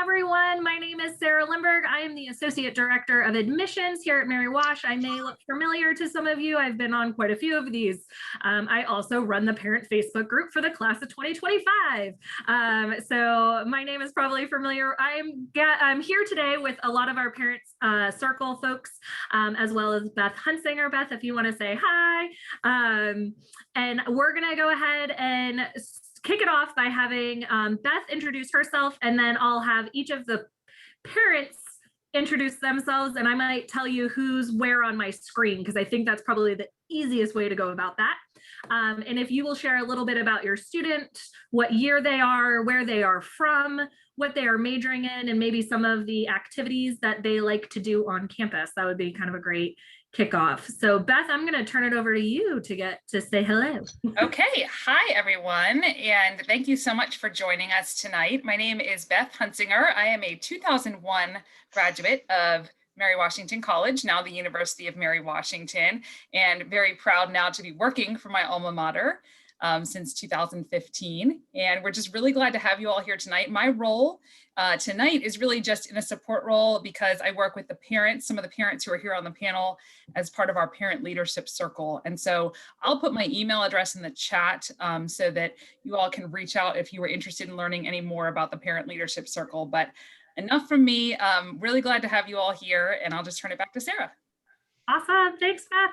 everyone. My name is Sarah Lindberg. I am the Associate Director of Admissions here at Mary Wash. I may look familiar to some of you. I've been on quite a few of these. I also run the parent Facebook group for the class of 2025. So my name is probably familiar. I'm here today with a lot of our parents circle folks, as well as Beth Hunsinger. Beth, if you want to say hi. And we're going to go ahead and kick it off by having Beth introduce herself, and then I'll have each of the parents introduce themselves, and I might tell you who's where on my screen, because I think that's probably the easiest way to go about that. And if you will share a little bit about your student, what year they are, where they are from, what they are majoring in, and maybe some of the activities that they like to do on campus, that would be kind of a great kickoff. So Beth, I'm going to turn it over to you to get to say hello. Okay, hi everyone, and thank you so much for joining us tonight. My name is Beth Hunsinger. I am a 2001 graduate of Mary Washington College, now the University of Mary Washington, and very proud now to be working for my alma mater since 2015. And we're just really glad to have you all here tonight. My role tonight is really just in a support role because I work with the parents, some of the parents who are here on the panel as part of our parent leadership circle. And so I'll put my email address in the chat so that you all can reach out if you were interested in learning any more about the parent leadership circle. But enough from me. Really glad to have you all here, and I'll just turn it back to Sarah. Awesome. Thanks, Beth.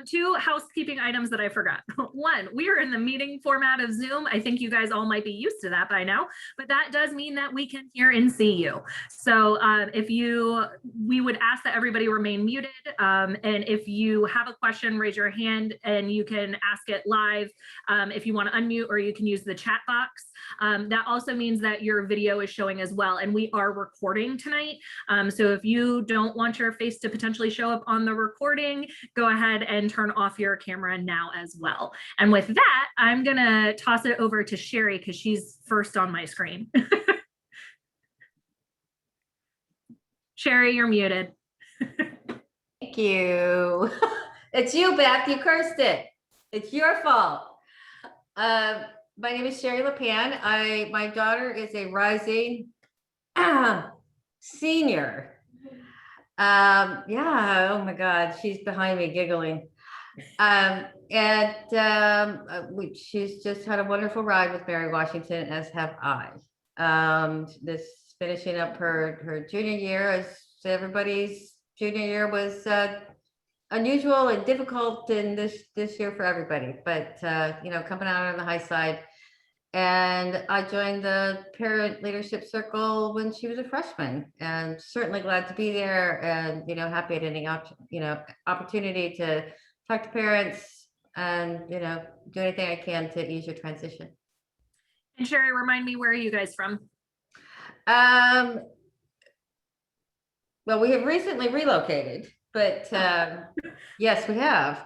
Two housekeeping items that I forgot. One, we are in the meeting format of Zoom. I think you guys all might be used to that by now, but that does mean that we can hear and see you. So we would ask that everybody remain muted. And if you have a question, raise your hand and you can ask it live if you want to unmute, or you can use the chat box. That also means that your video is showing as well. And we are recording tonight. So if you don't want your face to potentially show up on the recording, go ahead and turn off your camera now as well. And with that, I'm gonna toss it over to Sherry because she's first on my screen. Sherry, you're muted. Thank you. It's you, Beth. You cursed it. It's your fault. My name is Sherry LePan. My daughter is a rising senior. Yeah, oh my God, she's behind me giggling. She's just had a wonderful ride with Mary Washington, as have I. This finishing up her junior year, as everybody's junior year was unusual and difficult in this year for everybody, but you know, coming out on the high side. And I joined the parent leadership circle when she was a freshman, and certainly glad to be there, and you know, happy at any opportunity to talk to parents and you know, do anything I can to ease your transition. And Sherry, remind me, where are you guys from? Well, we have recently relocated, but yes, we have.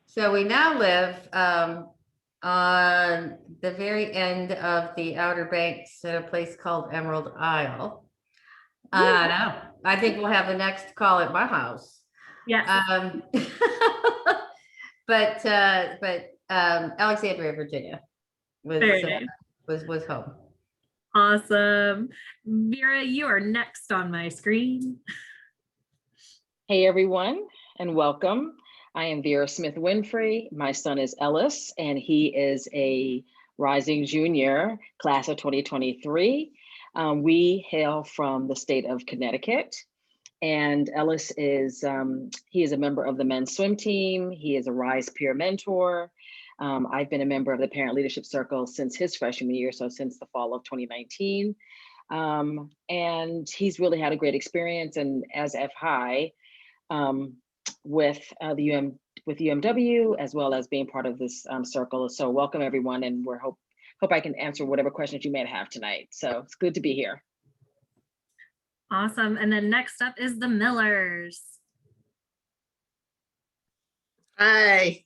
So we now live on the very end of the Outer Banks at a place called Emerald Isle. I know. I think we'll have the next call at my house. Yes. But Alexandria, Virginia was home. Awesome. Vera, you are next on my screen. Hey everyone, and welcome. I am Vera Smith Winfrey. My son is Ellis, and he is a rising junior, class of 2023. We hail from the state of Connecticut, and Ellis is he is a member of the men's swim team. He is a Rise peer mentor. I've been a member of the Parent Leadership Circle since his freshman year, so since the fall of 2019. And he's really had a great experience, and as have I, with UMW, as well as being part of this circle. So welcome everyone, and we're hope I can answer whatever questions you may have tonight. So it's good to be here. Awesome. And then next up is the Millers. Hi.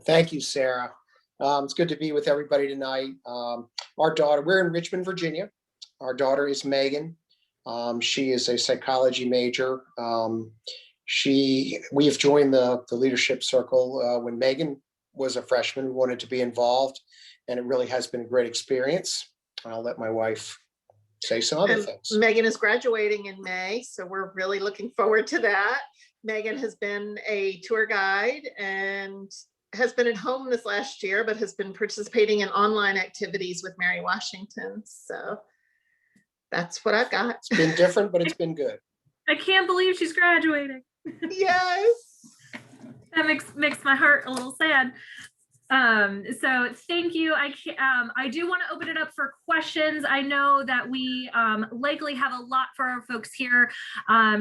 Thank you, Sarah. It's good to be with everybody tonight. Our daughter, we're in Richmond, Virginia. Our daughter is Megan. She is a psychology major. We have joined the leadership circle when Megan was a freshman. We wanted to be involved, and it really has been a great experience. I'll let my wife say some other And things. Megan is graduating in May, so we're really looking forward to that. Megan has been a tour guide and has been at home this last year, but has been participating in online activities with Mary Washington. So that's what I've got. It's been different, but it's been good. I can't believe she's graduating. Yes. That makes my heart a little sad. So thank you. I do want to open it up for questions. I know that we likely have a lot for our folks here.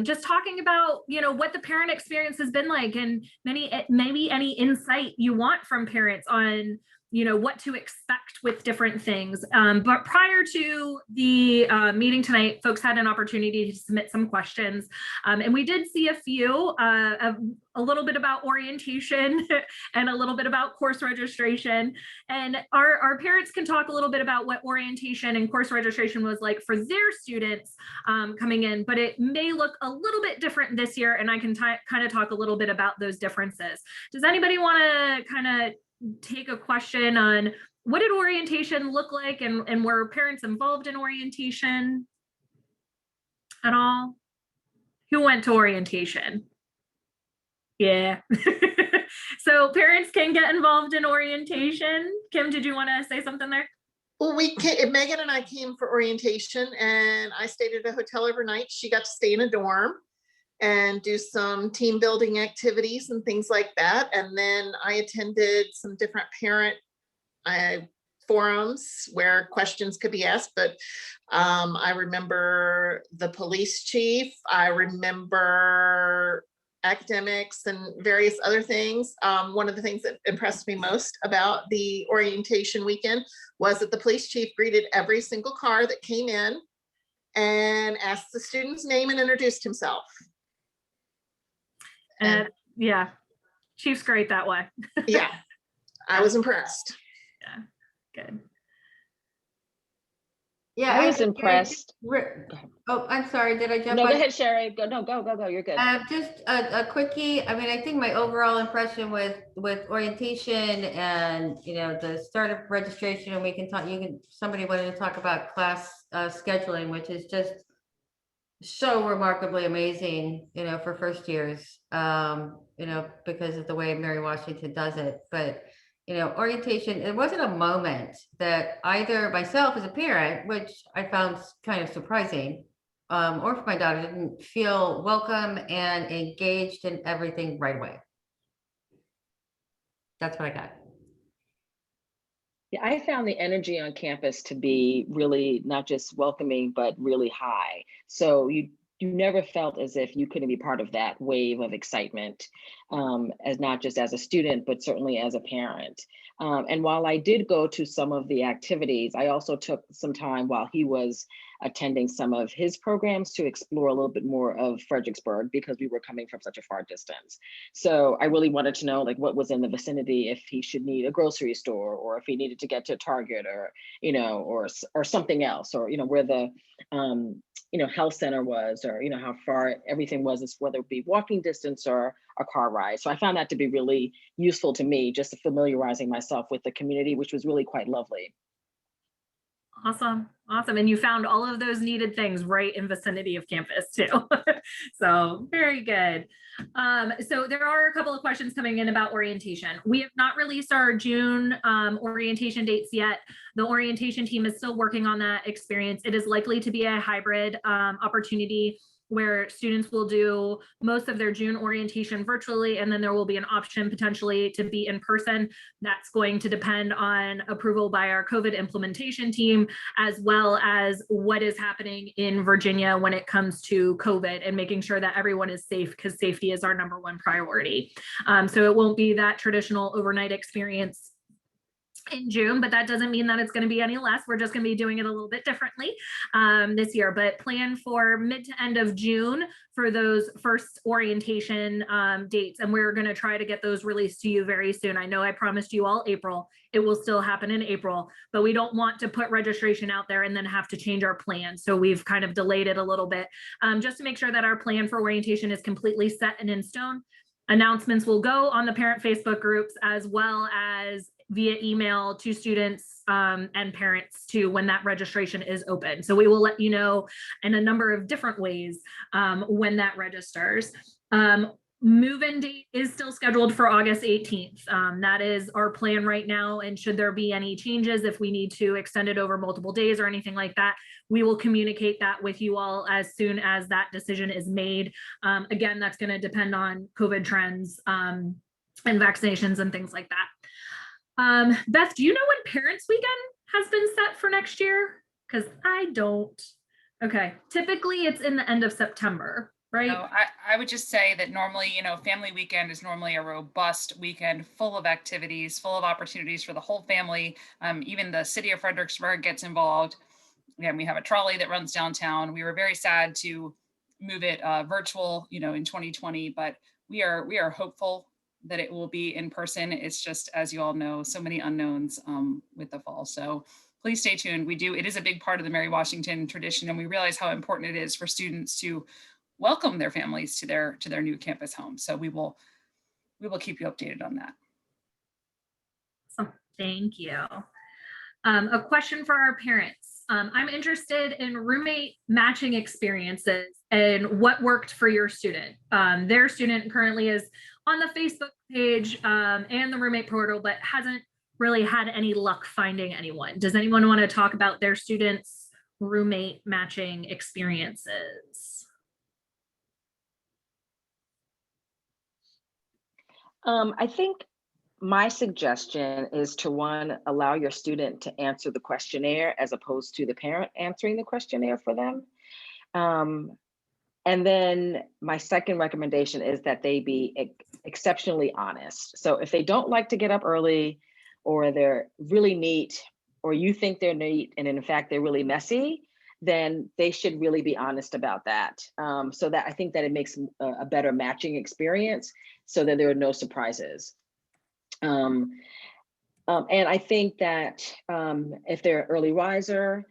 Just talking about, what the parent experience has been like, and maybe any insight you want from parents on, what to expect with different things. But prior to the meeting tonight, folks had an opportunity to submit some questions. And we did see a few, a little bit about orientation and a little bit about course registration. And our parents can talk a little bit about what orientation and course registration was like for their students coming in, but it may look a little bit different this year. And I can kind of talk a little bit about those differences. Does anybody want to kind of take a question on what did orientation look like, and were parents involved in orientation at all? Who went to orientation? Yeah. So parents can get involved in orientation. Kim, did you want to say something there? Well, Megan and I came for orientation, and I stayed at a hotel overnight. She got to stay in a dorm and do some team building activities and things like that. And then I attended some different parent forums where questions could be asked. But I remember the police chief. I remember academics and various other things. One of the things that impressed me most about the orientation weekend was that the police chief greeted every single car that came in and asked the student's name and introduced himself. And yeah, Chief's great that way. Yeah, I was impressed. Yeah, good. Yeah, I was think impressed. Oh, I'm sorry. Did I jump No, on? go ahead, Sherry. Go. You're good. Just a quickie. I mean, I think my overall impression with orientation and, the start of registration, and we can talk, somebody wanted to talk about class scheduling, which is just so remarkably amazing, for first years, because of the way Mary Washington does it. But, orientation, it wasn't a moment that either myself as a parent, which I found kind of surprising, or for my daughter, didn't feel welcome and engaged in everything right away. That's what I got. Yeah, I found the energy on campus to be really not just welcoming, but really high. So you never felt as if you couldn't be part of that wave of excitement, as not just as a student, but certainly as a parent. And while I did go to some of the activities, I also took some time while he was attending some of his programs to explore a little bit more of Fredericksburg, because we were coming from such a far distance. So I really wanted to know what was in the vicinity, if he should need a grocery store, or if he needed to get to Target, or, or something else, or, where the, health center was, or, how far everything was, whether it be walking distance or a car ride. So I found that to be really useful to me, just familiarizing myself with the community, which was really quite lovely. Awesome. And you found all of those needed things right in vicinity of campus too. So very good. So there are a couple of questions coming in about orientation. We have not released our June orientation dates yet. The orientation team is still working on that experience. It is likely to be a hybrid opportunity, where students will do most of their June orientation virtually, and then there will be an option potentially to be in person. That's going to depend on approval by our COVID implementation team, as well as what is happening in Virginia when it comes to COVID, and making sure that everyone is safe, because safety is our #1 priority. So it won't be that traditional overnight experience in June, but that doesn't mean that it's going to be any less. We're just going to be doing it a little bit differently this year, but plan for mid to end of June for those first orientation dates. And we're going to try to get those released to you very soon. I know I promised you all April. It will still happen in April, but we don't want to put registration out there and then have to change our plan. So we've kind of delayed it a little bit just to make sure that our plan for orientation is completely set and in stone. Announcements will go on the parent Facebook groups, as well as via email to students and parents too when that registration is open. So we will let you know in a number of different ways when that registers. Move-in date is still scheduled for August 18th. That is our plan right now. And should there be any changes, if we need to extend it over multiple days or anything like that, we will communicate that with you all as soon as that decision is made. Again, that's going to depend on COVID trends and vaccinations and things like that. Beth, do you know when Parents Weekend has been set for next year? Because I don't. Okay, typically it's in the end of September. Right. No, I would just say that normally, family weekend is normally a robust weekend full of activities, full of opportunities for the whole family. Even the city of Fredericksburg gets involved. Again, we have a trolley that runs downtown. We were very sad to move it virtual, in 2020, but we are hopeful that it will be in person. It's just, as you all know, so many unknowns with the fall. So please stay tuned. It is a big part of the Mary Washington tradition, and we realize how important it is for students to welcome their families to their new campus home. So we will keep you updated on that. Awesome. Thank you. A question for our parents. I'm interested in roommate matching experiences and what worked for your student. Their student currently is on the Facebook page and the roommate portal, but hasn't really had any luck finding anyone. Does anyone want to talk about their students' roommate matching experiences? I think my suggestion is to allow your student to answer the questionnaire as opposed to the parent answering the questionnaire for them. And then my second recommendation is that they be exceptionally honest. So if they don't like to get up early, or they're really neat, or you think they're neat and in fact they're really messy, then they should really be honest about that. So that I think that it makes a better matching experience so that there are no surprises. And I think that if they're an early riser,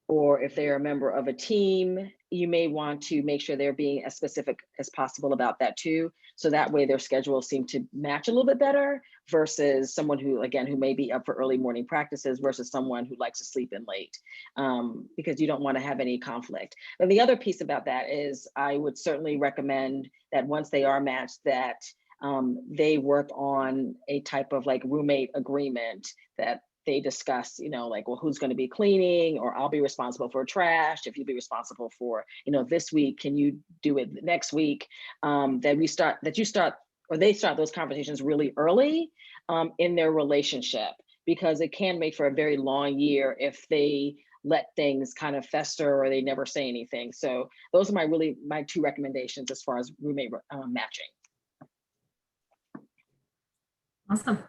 or if they're a member of a team, you may want to make sure they're being as specific as possible about that too. So that way their schedules seem to match a little bit better versus someone who may be up for early morning practices versus someone who likes to sleep in late, because you don't want to have any conflict. And the other piece about that is I would certainly recommend that once they are matched, that they work on a type of roommate agreement that they discuss, well, who's going to be cleaning, or I'll be responsible for trash. If you be responsible for, this week, can you do it next week? They start those conversations really early in their relationship, because it can make for a very long year if they let things kind of fester or they never say anything. So those are my two recommendations as far as roommate matching. Awesome.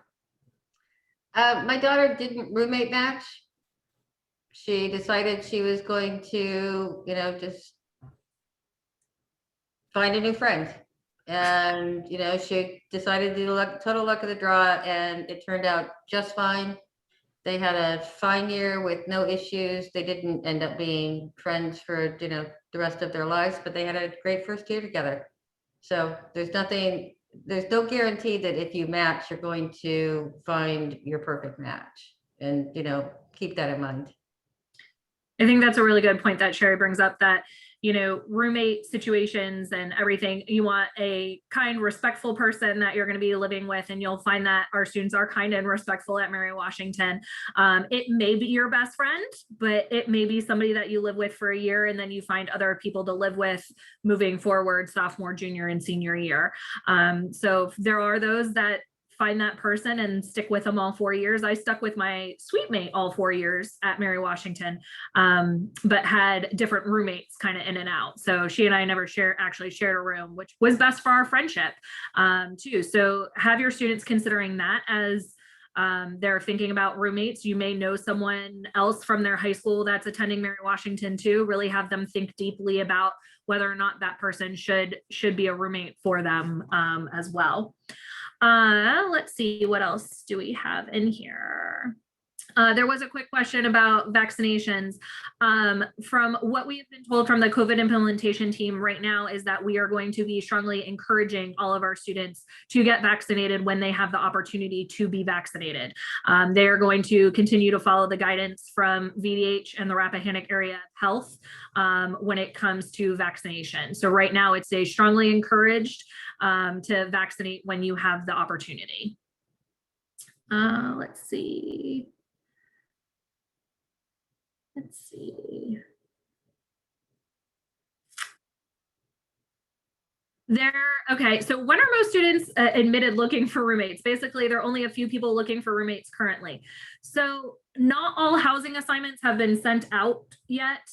My daughter didn't roommate match. She decided she was going to, just find a new friend. And, she decided to do total luck of the draw, and it turned out just fine. They had a fine year with no issues. They didn't end up being friends for, the rest of their lives, but they had a great first year together. So there's no guarantee that if you match, you're going to find your perfect match, and, keep that in mind. I think that's a really good point that Sherry brings up, that, roommate situations and everything, you want a kind, respectful person that you're going to be living with. And you'll find that our students are kind and respectful at Mary Washington. It may be your best friend, but it may be somebody that you live with for a year, and then you find other people to live with moving forward, sophomore, junior, and senior year. So there are those that find that person and stick with them all 4 years. I stuck with my suite mate all 4 years at Mary Washington, but had different roommates kind of in and out. So she and I never actually shared a room, which was best for our friendship too. So have your students considering that as they're thinking about roommates. You may know someone else from their high school that's attending Mary Washington too. Really have them think deeply about whether or not that person should be a roommate for them as well. Let's see, what else do we have in here? There was a quick question about vaccinations. From what we have been told from the COVID implementation team right now is that we are going to be strongly encouraging all of our students to get vaccinated when they have the opportunity to be vaccinated. They are going to continue to follow the guidance from VDH and the Rappahannock Area Health when it comes to vaccination. So right now it's a strongly encouraged to vaccinate when you have the opportunity. Let's see. Okay, so when are most students admitted looking for roommates? Basically, there are only a few people looking for roommates currently. So not all housing assignments have been sent out yet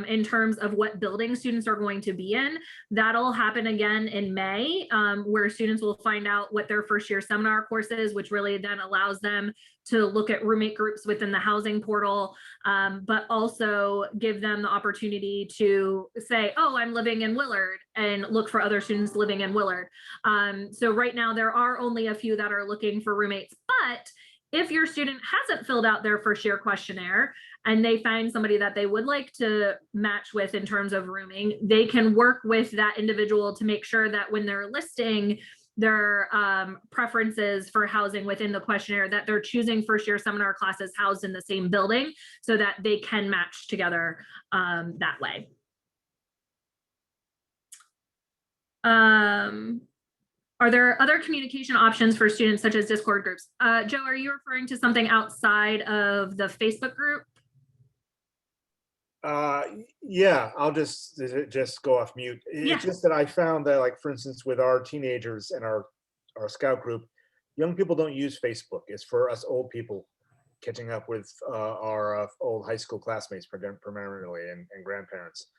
in terms of what building students are going to be in. That'll happen again in May, where students will find out what their first year seminar course is, which really then allows them to look at roommate groups within the housing portal, but also give them the opportunity to say, oh, I'm living in Willard, and look for other students living in Willard. So right now there are only a few that are looking for roommates, but if your student hasn't filled out their first year questionnaire and they find somebody that they would like to match with in terms of rooming, they can work with that individual to make sure that when they're listing their preferences for housing within the questionnaire, that they're choosing first year seminar classes housed in the same building so that they can match together that way. Are there other communication options for students such as Discord groups? Joe, are you referring to something outside of the Facebook group? Yeah, I'll just go off mute. It's just that I found that, like, for instance, with our teenagers and our scout group, young people don't use Facebook. It's for us old people catching up with our old high school classmates primarily and grandparents.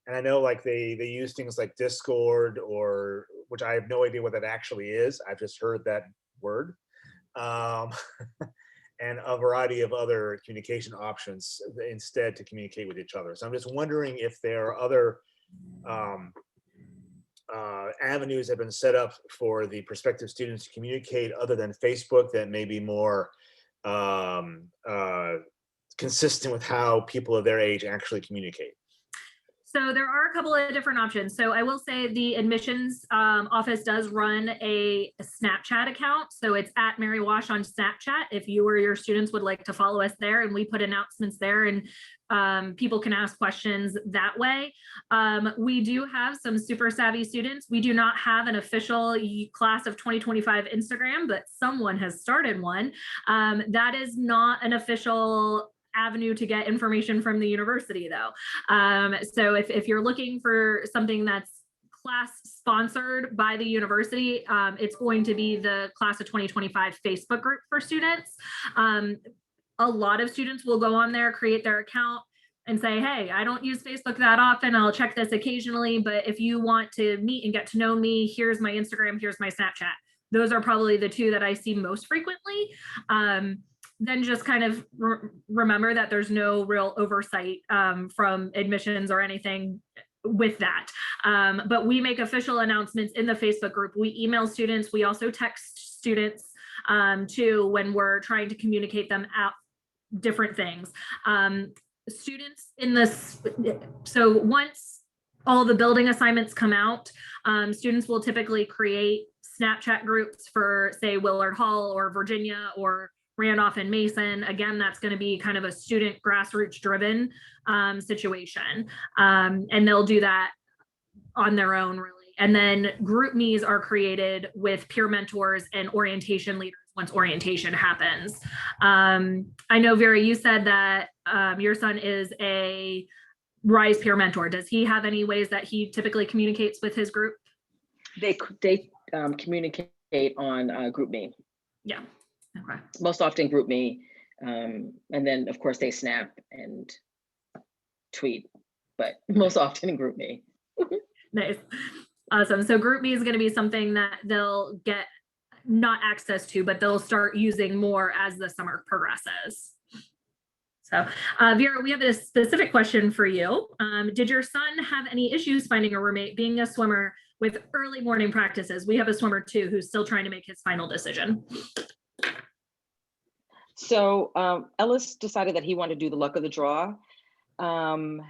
And I know, like, they use things like Discord, or which I have no idea what that actually is. I've just heard that word. And a variety of other communication options instead to communicate with each other. So I'm just wondering if there are other avenues that have been set up for the prospective students to communicate other than Facebook that may be more consistent with how people of their age actually communicate. So there are a couple of different options. So I will say the admissions office does run a Snapchat account. So it's at Mary Wash on Snapchat. If you or your students would like to follow us there, and we put announcements there, and people can ask questions that way. We do have some super savvy students. We do not have an official class of 2025 Instagram, but someone has started one. That is not an official avenue to get information from the university, though. So if you're looking for something that's class sponsored by the university, it's going to be the class of 2025 Facebook group for students. A lot of students will go on there, create their account, and say, hey, I don't use Facebook that often. I'll check this occasionally, but if you want to meet and get to know me, here's my Instagram, here's my Snapchat. Those are probably the two that I see most frequently. Then just kind of remember that there's no real oversight from admissions or anything with that. But we make official announcements in the Facebook group. We email students. We also text students too when we're trying to communicate them out different things. Students in this, so once all the building assignments come out, students will typically create Snapchat groups for, say, Willard Hall or Virginia or Randolph and Mason. Again, that's going to be kind of a student grassroots driven situation. And they'll do that on their own, really. And then group me's are created with peer mentors and orientation leaders once orientation happens. I know, Vera, you said that your son is a RISE peer mentor. Does he have any ways that he typically communicates with his group? They communicate on GroupMe. Yeah. Okay. Most often GroupMe, and then of course they snap and tweet, but most often GroupMe. Nice. Awesome. So GroupMe is going to be something that they'll get not access to, but they'll start using more as the summer progresses. So Vera, we have a specific question for you. Did your son have any issues finding a roommate being a swimmer with early morning practices? We have a swimmer too who's still trying to make his final decision. So Ellis decided that he wanted to do the luck of the draw. And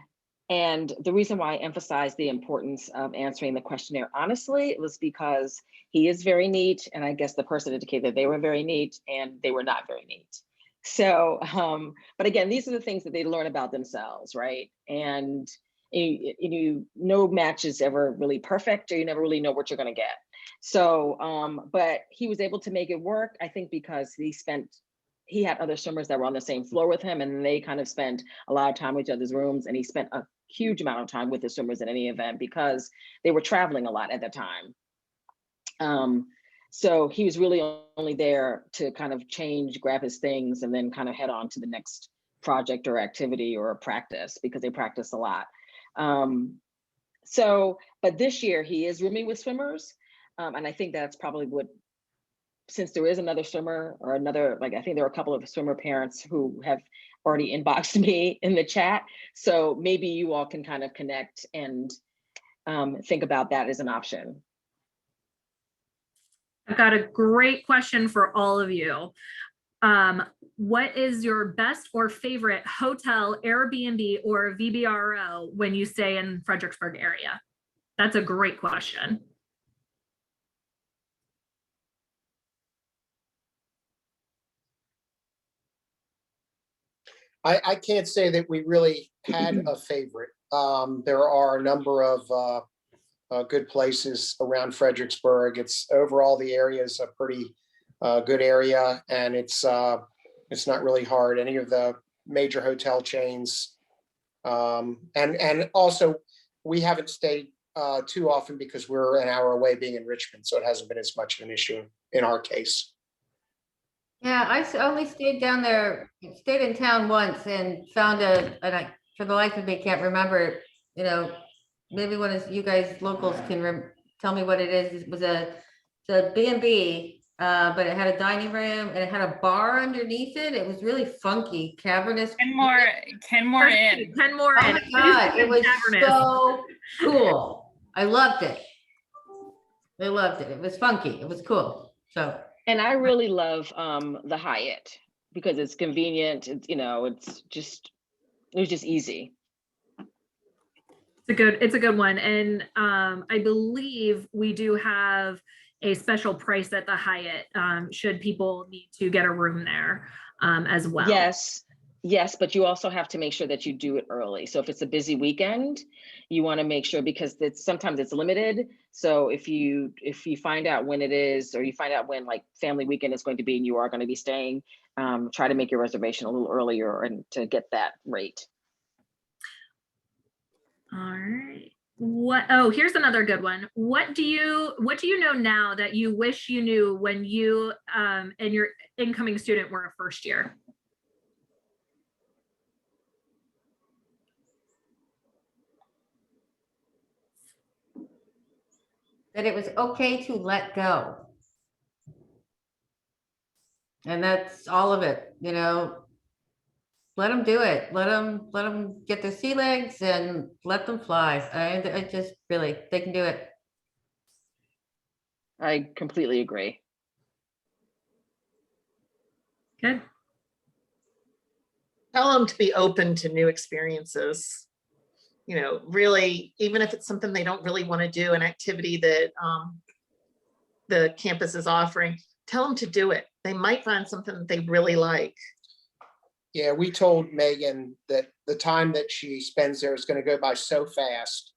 the reason why I emphasized the importance of answering the questionnaire honestly, it was because he is very neat. And I guess the person indicated they were very neat and they were not very neat. So, but again, these are the things that they learn about themselves, right? And no match is ever really perfect, or you never really know what you're gonna get. So, but he was able to make it work, I think, because he had other swimmers that were on the same floor with him, and they kind of spent a lot of time with each other's rooms, and he spent a huge amount of time with the swimmers at any event because they were traveling a lot at the time. So he was really only there to kind of change, grab his things, and then kind of head on to the next project or activity or practice, because they practice a lot. But this year he is rooming with swimmers. And I think that's probably what, since there is another swimmer or another, like, I think there are a couple of swimmer parents who have already inboxed me in the chat. So maybe you all can kind of connect and think about that as an option. I've got a great question for all of you. What is your best or favorite hotel, Airbnb, or VBRO when you stay in Fredericksburg area? That's a great question. I can't say that we really had a favorite. There are a number of good places around Fredericksburg. It's overall, the area is a pretty good area, and it's not really hard. Any of the major hotel chains, and also we haven't stayed too often because we're an hour away, being in Richmond, so it hasn't been as much of an issue in our case. Yeah, only stayed down there, stayed in town once and found and I, for the life of me, can't remember, maybe one of you guys locals can tell me what it is. It was a B&B, but it had a dining room and it had a bar underneath it. It was really funky, cavernous. Kenmore Inn. Kenmore Inn. Oh my God, it was so cool. I loved it. I loved it. It was funky. It was cool. So. And I really love the Hyatt because it's convenient. It's, it was just easy. It's a good one. And I believe we do have a special price at the Hyatt should people need to get a room there as well. Yes, but you also have to make sure that you do it early. So if it's a busy weekend, you want to make sure, because sometimes it's limited. So if you find out when it is, or you find out when like family weekend is going to be and you are going to be staying, try to make your reservation a little earlier and to get that rate. All right. Here's another good one. What do you know now that you wish you knew when you and your incoming student were a first year? That it was okay to let go. And that's all of it, let them do it. Let them get their sea legs and let them fly. I just really, they can do it. I completely agree. Good. Tell them to be open to new experiences. Really, even if it's something they don't really want to do, an activity that the campus is offering, tell them to do it. They might find something that they really like. Yeah, we told Megan that the time that she spends there is going to go by so fast,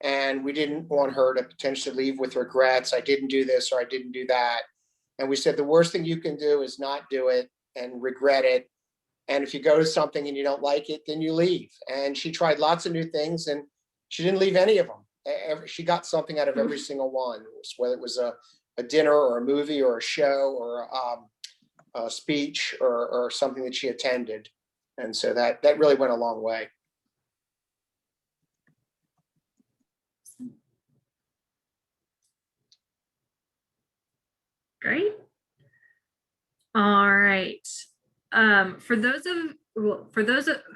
and we didn't want her to potentially leave with regrets. I didn't do this or I didn't do that. And we said the worst thing you can do is not do it and regret it. And if you go to something and you don't like it, then you leave. And she tried lots of new things and she didn't leave any of them. She got something out of every single one, whether it was a dinner or a movie or a show or a speech or something that she attended. And so that really went a long way. Great. All right. For those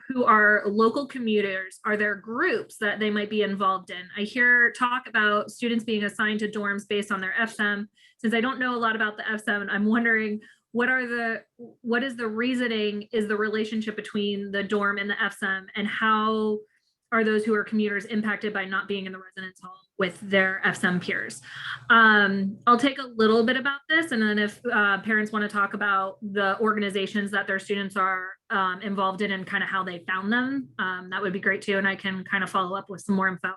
who are local commuters, are there groups that they might be involved in? I hear talk about students being assigned to dorms based on their FSEM. Since I don't know a lot about the FSEM, I'm wondering what is the reasoning is the relationship between the dorm and the FSM, and how are those who are commuters impacted by not being in the residence hall with their FSM peers? I'll take a little bit about this, and then if parents want to talk about the organizations that their students are involved in and kind of how they found them, that would be great too, and I can kind of follow up with some more info.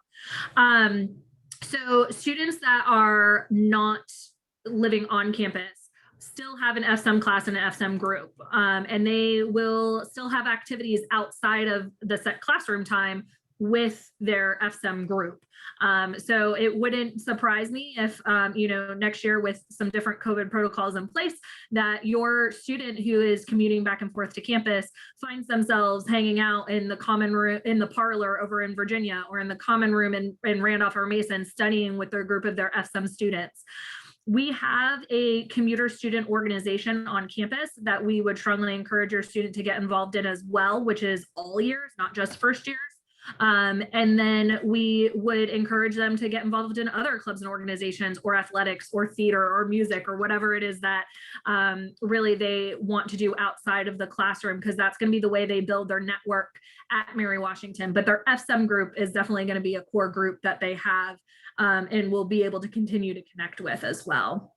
So students that are not living on campus still have an FSM class and an FSM group, and they will still have activities outside of the set classroom time with their FSM group. So it wouldn't surprise me if, next year with some different COVID protocols in place, that your student who is commuting back and forth to campus finds themselves hanging out in the common room, in the parlor over in Virginia, or in the common room in Randolph or Mason, studying with their group of their FSM students. We have a commuter student organization on campus that we would strongly encourage your student to get involved in as well, which is all years, not just first years. And then we would encourage them to get involved in other clubs and organizations, or athletics, or theater, or music, or whatever it is that really they want to do outside of the classroom, because that's going to be the way they build their network at Mary Washington. But their FSM group is definitely going to be a core group that they have and will be able to continue to connect with as well.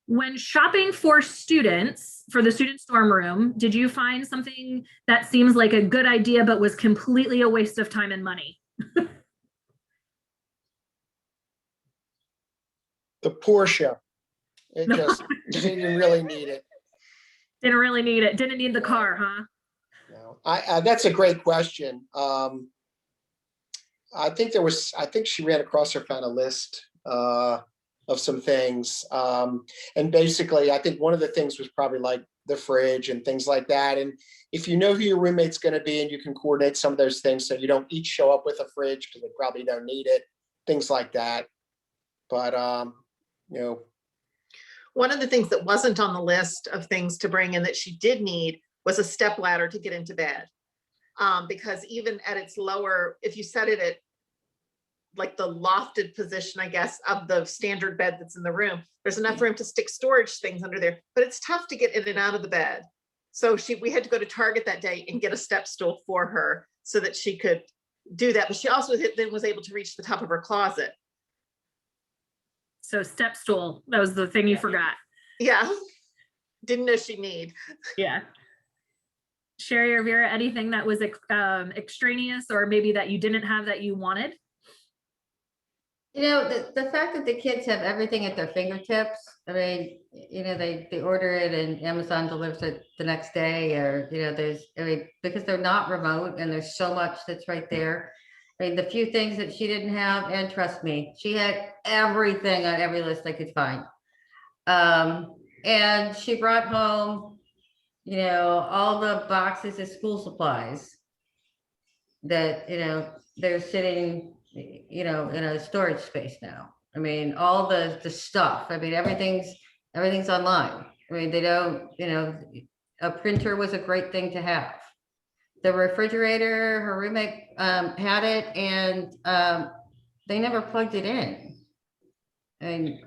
When shopping for students, for the student dorm room, did you find something that seems like a good idea but was completely a waste of time and money? The Porsche. It just didn't really need it. Didn't really need it. Didn't need the car, huh? No, that's a great question. I think she ran across her, found a list of some things. And basically, I think one of the things was probably like the fridge and things like that. And if you know who your roommate's going to be, and you can coordinate some of those things, so you don't each show up with a fridge because they probably don't need it, things like that. But, one of the things that wasn't on the list of things to bring in that she did need was a step ladder to get into bed. Because even at its lower, if you set it at like the lofted position, I guess, of the standard bed that's in the room, there's enough room to stick storage things under there, but it's tough to get in and out of the bed. So we had to go to Target that day and get a step stool for her so that she could do that. But she also then was able to reach the top of her closet. So step stool, that was the thing you forgot. Yeah, didn't know she'd need. Yeah. Sherry or Vera, anything that was extraneous, or maybe that you didn't have that you wanted? The fact that the kids have everything at their fingertips. I mean, they order it and Amazon delivers it the next day, or, because they're not remote and there's so much that's right there. I mean, the few things that she didn't have, and trust me, she had everything on every list I could find. And she brought home, all the boxes of school supplies that, they're sitting, in a storage space now. I mean, all the stuff, I mean, everything's online. I mean, they don't, a printer was a great thing to have. The refrigerator, her roommate had it, and they never plugged it in. And,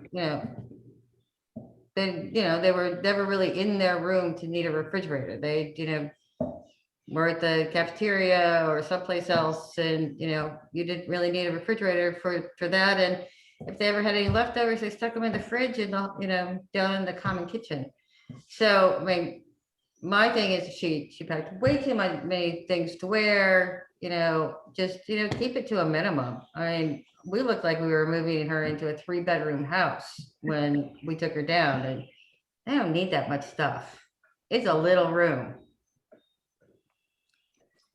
they were never really in their room to need a refrigerator. They, were at the cafeteria or someplace else, and, you didn't really need a refrigerator for that. And if they ever had any leftovers, they stuck them in the fridge and, down in the common kitchen. So, I mean, my thing is she packed way too many things to wear, just, keep it to a minimum. I mean, we looked like we were moving her into a 3-bedroom house when we took her down, and I don't need that much stuff. It's a little room.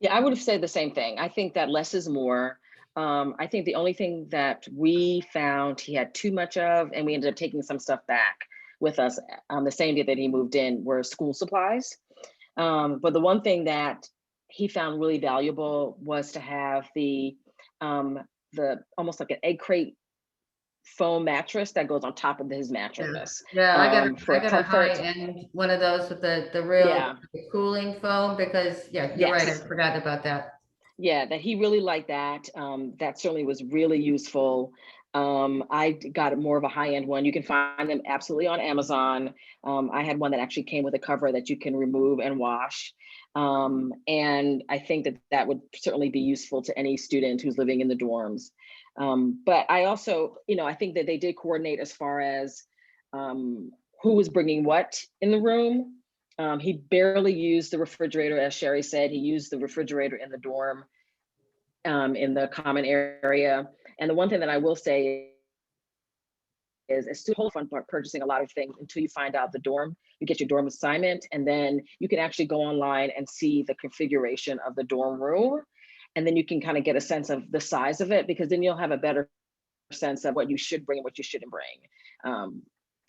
Yeah, I would have said the same thing. I think that less is more. I think the only thing that we found he had too much of, and we ended up taking some stuff back with us on the same day that he moved in, were school supplies. But the one thing that he found really valuable was to have the almost like an egg crate foam mattress that goes on top of his mattress. Yeah, I got a comfort. high-end one of those with the real cooling foam, because you're right, I forgot about that. Yeah, that he really liked that. That certainly was really useful. I got more of a high-end one. You can find them absolutely on Amazon. I had one that actually came with a cover that you can remove and wash. And I think that that would certainly be useful to any student who's living in the dorms. But I also, I think that they did coordinate as far as who was bringing what in the room. He barely used the refrigerator, as Sherry said. He used the refrigerator in the dorm, in the common area. And the one thing that I will say is it's still fun purchasing a lot of things until you find out the dorm. You get your dorm assignment, and then you can actually go online and see the configuration of the dorm room. And then you can kind of get a sense of the size of it, because then you'll have a better sense of what you should bring and what you shouldn't bring.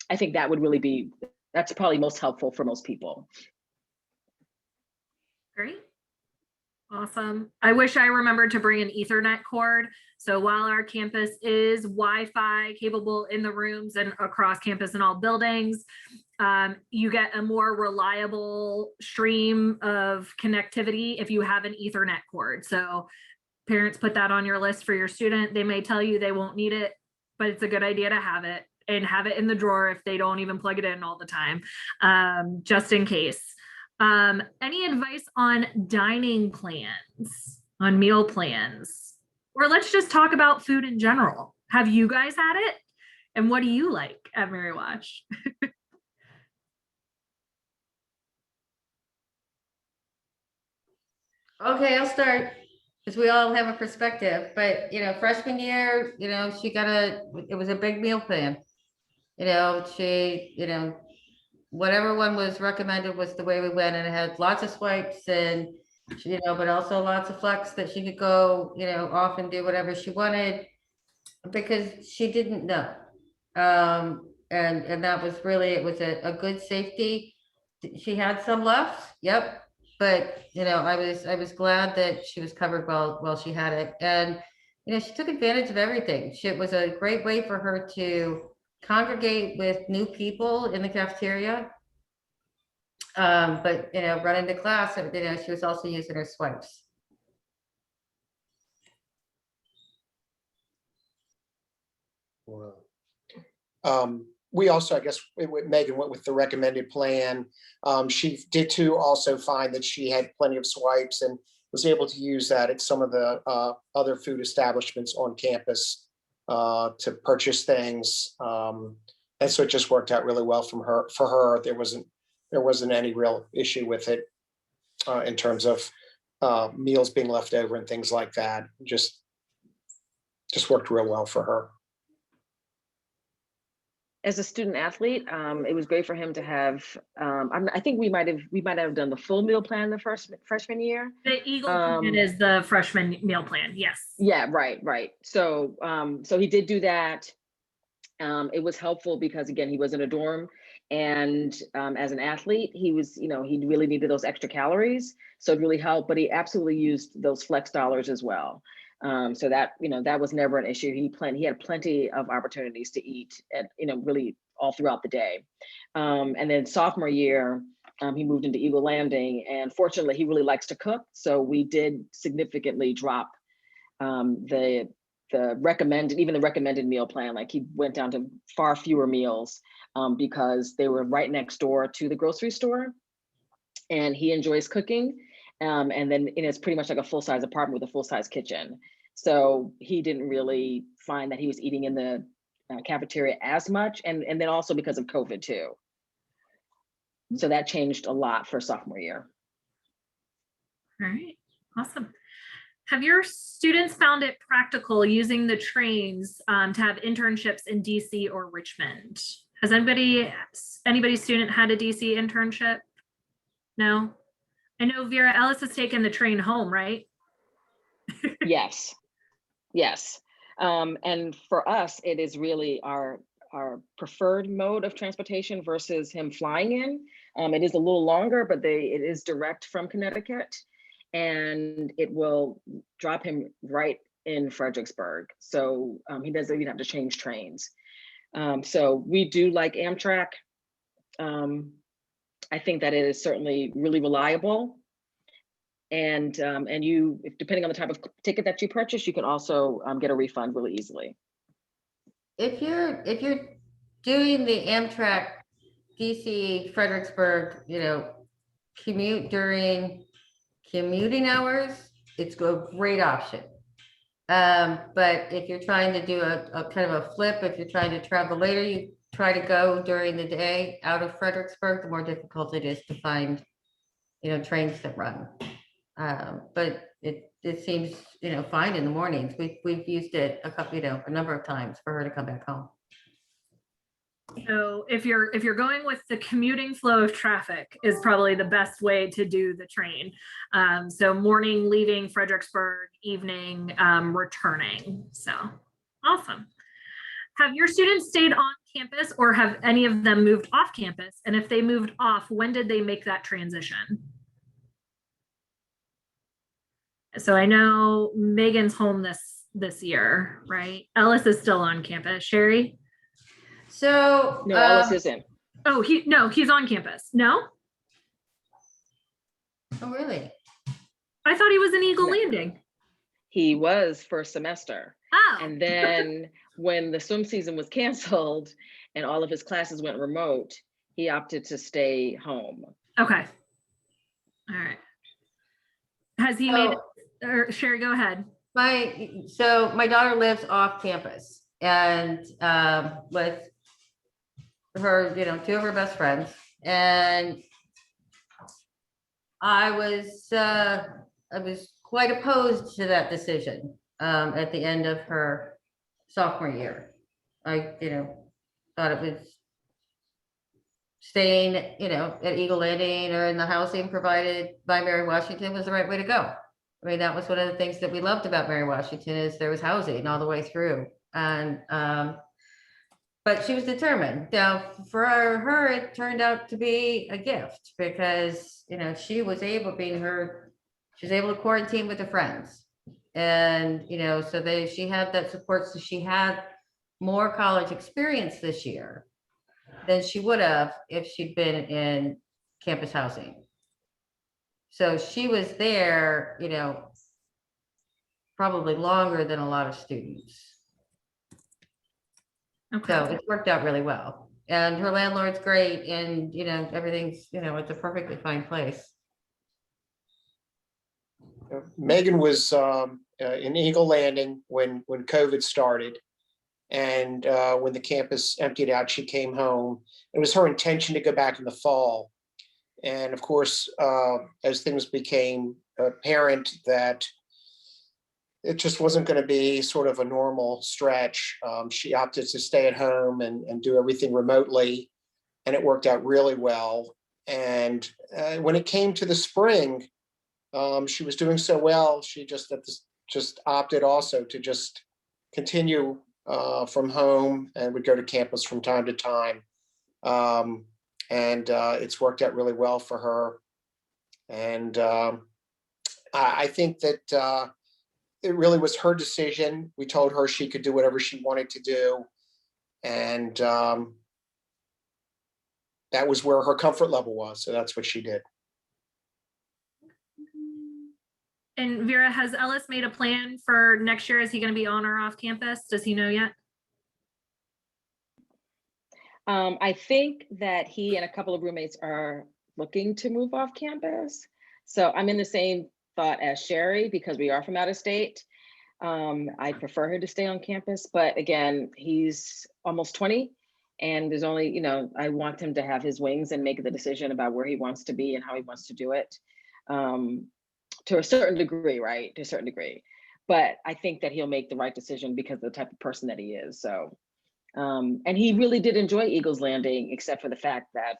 I think that would really that's probably most helpful for most people. Great. Awesome. I wish I remembered to bring an Ethernet cord. So while our campus is Wi-Fi capable in the rooms and across campus in all buildings, you get a more reliable stream of connectivity if you have an Ethernet cord. So parents, put that on your list for your student. They may tell you they won't need it, but it's a good idea to have it, and have it in the drawer if they don't even plug it in all the time, just in case. Any advice on dining plans, on meal plans? Or let's just talk about food in general. Have you guys had it? And what do you like at Mary Wash? Okay, I'll start, because we all have a perspective, but freshman year, it was a big meal plan. Whatever one was recommended was the way we went, and it had lots of swipes and, but also lots of flex that she could go, off and do whatever she wanted, because she didn't know. And that was really, it was a good safety. She had some left, yep. But, I was glad that she was covered while she had it. And, she took advantage of everything. It was a great way for her to congregate with new people in the cafeteria. But, run into class, she was also using her swipes. We also, I guess, Megan went with the recommended plan. She did too also find that she had plenty of swipes and was able to use that at some of the other food establishments on campus to purchase things. And so it just worked out really well for her. There wasn't any real issue with it in terms of meals being left over and things like that. Just worked real well for her. As a student athlete, it was great for him to have. I think we might have done the full meal plan the freshman year. The Eagle plan is the freshman meal plan. Yes. Yeah. Right. So he did do that. It was helpful because, again, he was in a dorm, and as an athlete, he was, he really needed those extra calories. So it really helped. But he absolutely used those flex dollars as well. So that, that was never an issue. He had plenty of opportunities to eat at, really all throughout the day. And then sophomore year, he moved into Eagle Landing, and fortunately he really likes to cook. So we did significantly drop the recommended meal plan. Like, he went down to far fewer meals because they were right next door to the grocery store, and he enjoys cooking. And then it's pretty much like a full-size apartment with a full-size kitchen. So he didn't really find that he was eating in the cafeteria as much. And then also because of COVID too. So that changed a lot for sophomore year. All right, awesome. Have your students found it practical using the trains to have internships in DC or Richmond? Has anybody's student had a DC internship? No? I know Vera Ellis has taken the train home, right? Yes. And for us, it is really our preferred mode of transportation versus him flying in. It is a little longer, but it is direct from Connecticut, and it will drop him right in Fredericksburg. So he doesn't even have to change trains. So we do like Amtrak. I think that it is certainly really reliable. And depending on the type of ticket that you purchase, you can also get a refund really easily. if you're doing the Amtrak DC Fredericksburg, commute during commuting hours, it's a great option. But if you're trying to do a kind of a flip, if you're trying to travel later, you try to go during the day out of Fredericksburg, the more difficult it is to find, trains that run. But it seems, fine in the mornings. We've used it a number of times for her to come back home. So if you're going with the commuting flow of traffic is probably the best way to do the train. So morning leaving Fredericksburg, evening returning. So awesome. Have your students stayed on campus or have any of them moved off campus? And if they moved off, when did they make that transition? So I know Megan's home this year, right? Ellis is still on campus. Sherry? So No, Ellis isn't. Oh, he's on campus. No? Oh, really? I thought he was in Eagle No. Landing. He was first semester. Oh. And then when the swim season was canceled and all of his classes went remote, he opted to stay home. Okay. All right. Has he made it? Or Sherry, go ahead. So my daughter lives off campus and with her, two of her best friends. And I was quite opposed to that decision at the end of her sophomore year. I, thought it was staying, at Eagle Landing or in the housing provided by Mary Washington was the right way to go. I mean, that was one of the things that we loved about Mary Washington is there was housing all the way through. And, but she was determined. Now, for her, it turned out to be a gift because, she was able to quarantine with her friends. And, so she had that support. So she had more college experience this year than she would have if she'd been in campus housing. So she was there, probably longer than a lot of students. Okay. So it's worked out really well. And her landlord's great and, everything's, it's a perfectly fine place. Megan was in Eagle Landing when COVID started. And when the campus emptied out, she came home. It was her intention to go back in the fall. And of course, as things became apparent that it just wasn't going to be sort of a normal stretch, she opted to stay at home and do everything remotely. And it worked out really well. And when it came to the spring, she was doing so well, she just opted also to just continue from home and would go to campus from time to time. And it's worked out really well for her. And I think that it really was her decision. We told her she could do whatever she wanted to do. And that was where her comfort level was. So that's what she did. And Vera, has Ellis made a plan for next year? Is he going to be on or off campus? Does he know yet? I think that he and a couple of roommates are looking to move off campus. So I'm in the same thought as Sherry because we are from out of state. I prefer her to stay on campus, but again, he's almost 20 and there's only, I want him to have his wings and make the decision about where he wants to be and how he wants to do it. To a certain degree, right? To a certain degree. But I think that he'll make the right decision because of the type of person that he is. So, and he really did enjoy Eagles Landing, except for the fact that,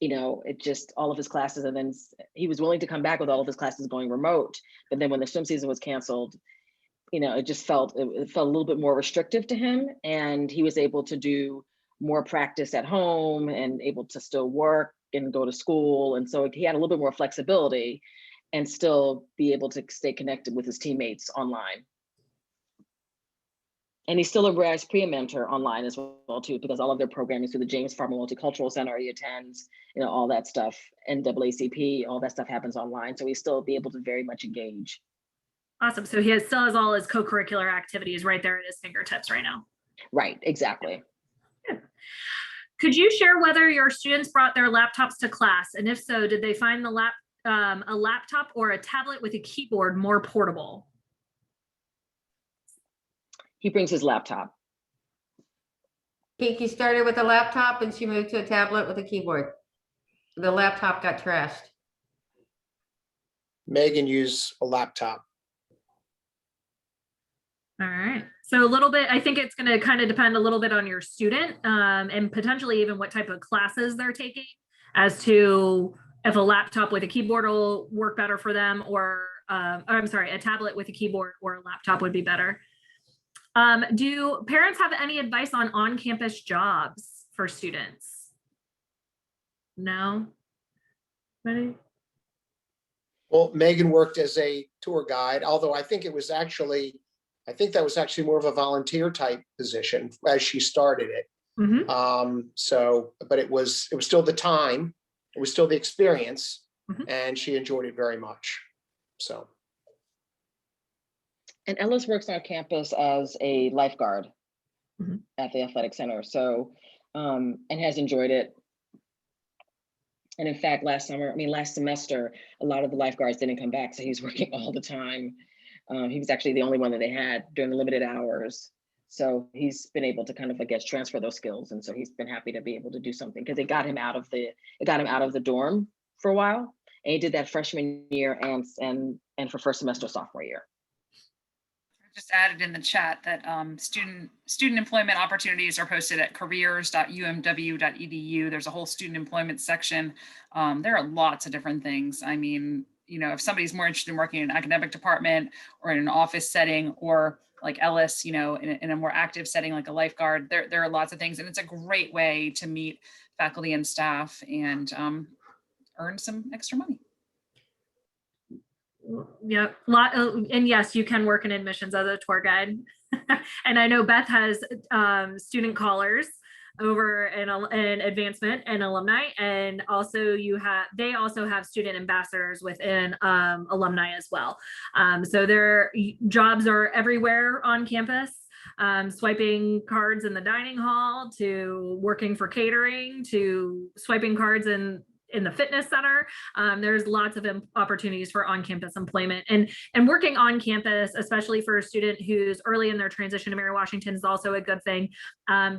it just all of his classes, and then he was willing to come back with all of his classes going remote. But then when the swim season was canceled, it just felt a little bit more restrictive to him. And he was able to do more practice at home and able to still work and go to school. And so he had a little bit more flexibility and still be able to stay connected with his teammates online. And he's still a RISE pre-mentor online as well too, because all of their programming through the James Farmer Multicultural Center he attends, all that stuff, NAACP, all that stuff happens online. So he's still be able to very much engage. Awesome. So he still has all his co-curricular activities right there at his fingertips right now. Right, exactly. Could you share whether your students brought their laptops to class? And if so, did they find a laptop or a tablet with a keyboard more portable? He brings his laptop. Kiki started with a laptop and she moved to a tablet with a keyboard. The laptop got trashed. Megan used a laptop. All right. So a little bit, I think it's going to kind of depend a little bit on your student and potentially even what type of classes they're taking as to if a laptop with a keyboard will work better for them or I'm sorry, a tablet with a keyboard or a laptop would be better. Do parents have any advice on on-campus jobs for students? No? Ready? Well, Megan worked as a tour guide, although I think that was actually more of a volunteer type position as she started it. But it was still the time, it was still the experience, and she enjoyed it very much. So. And Ellis works on campus as a lifeguard at the athletic center. So, and has enjoyed it. And in fact, last semester, a lot of the lifeguards didn't come back. So he's working all the time. He was actually the only one that they had during the limited hours. So he's been able to kind of, I guess, transfer those skills. And so he's been happy to be able to do something because it got him out of the dorm for a while. And he did that freshman year and for first semester sophomore year. Just added in the chat that student employment opportunities are posted at careers.umw.edu. There's a whole student employment section. There are lots of different things. I mean, you know, if somebody's more interested in working in an academic department or in an office setting, or like Ellis, you know, in a more active setting like a lifeguard, there are lots of things, and it's a great way to meet faculty and staff and earn some extra money. Yeah, and yes, you can work in admissions as a tour guide. And I know Beth has student callers over in advancement and alumni, and also they also have student ambassadors within alumni as well. So their jobs are everywhere on campus. Swiping cards in the dining hall, to working for catering, to swiping cards in the fitness center. There's lots of opportunities for on-campus employment, and working on campus, especially for a student who's early in their transition to Mary Washington, is also a good thing